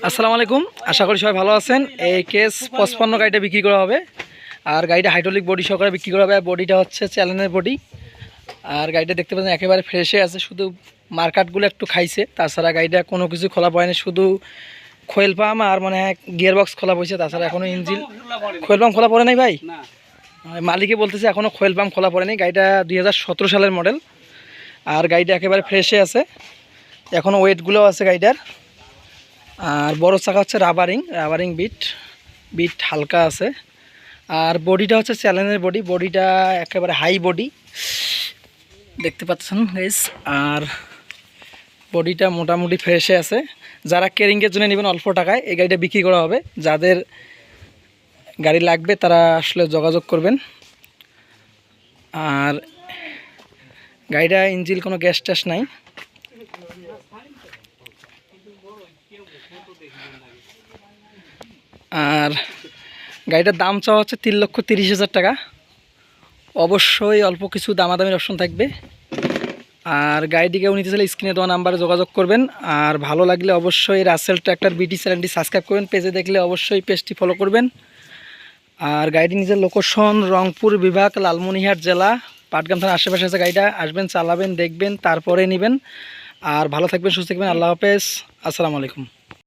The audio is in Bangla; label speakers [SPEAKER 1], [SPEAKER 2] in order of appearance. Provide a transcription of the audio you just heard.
[SPEAKER 1] আসসালামু আলাইকুম, আশা করি সবাই ভালো আছেন। এই কেস 55 গাড়িটা বিক্রি করা হবে। আর গাড়িটা হাইড্রোলিক বডি সহকারে বিক্রি করা হবে। বডিটা হচ্ছে চ্যালেঞ্জের বডি। আর গাড়িটা দেখতে পাচ্ছেন একেবারে ফ্রেশে আছে, শুধু মার্কাটগুলো একটু খাইছে, তাছাড়া গাড়িটা কোনো কিছু খোলা পড়েনি, শুধু খোয়েল পাম্প আর মানে গিয়ার বক্স খোলা পড়েছে, তাছাড়া এখনও ইঞ্জিন খোয়েল পাম্প খোলা পড়ে নাই ভাই। মালিকে বলতেছে এখনও খোয়েল পাম্প খোলা পড়েনি। গাড়িটা 2017 সালের মডেল। আর গাড়িটা একেবারে ফ্রেশে আছে, এখনও ওয়েটগুলোও আছে গাড়িটার। আর বড় চাকা হচ্ছে রাবারিং বিট হালকা আছে। আর বডিটা হচ্ছে চ্যালেঞ্জের বডি, বডিটা একেবারে হাই বডি দেখতে পাচ্ছেন গাইস। আর বডিটা মোটামুটি ফ্রেশে আছে। যারা কেরিংয়ের জন্য নেবেন অল্প টাকায় এই গাড়িটা বিক্রি করা হবে। যাদের গাড়ি লাগবে তারা আসলে যোগাযোগ করবেন। আর গাড়িটা ইঞ্জিন কোনো গ্যাস ট্যাস নাই। আর গাড়িটার দাম চাওয়া হচ্ছে 3,30,000 টাকা। অবশ্যই অল্প কিছু দামাদামির অপশন থাকবে। আর গাড়িটিকে নিতে চাইলে স্ক্রিনে দেওয়া নাম্বারে যোগাযোগ করবেন। আর ভালো লাগলে অবশ্যই রাসেল ট্র্যাক্টর বিটি চ্যানেলটি সাবস্ক্রাইব করবেন। পেজে দেখলে অবশ্যই পেজটি ফলো করবেন। আর গাড়িটি নিজের লোকেশন রংপুর বিভাগ, লালমনিরহাট জেলা, পাটগ্রাম থানার আশেপাশে আছে। গাড়িটা আসবেন, চালাবেন, দেখবেন, তারপরে নেবেন। আর ভালো থাকবেন, সুস্থ থাকবেন। আল্লাহ হাফেজ, আসসালামু আলাইকুম।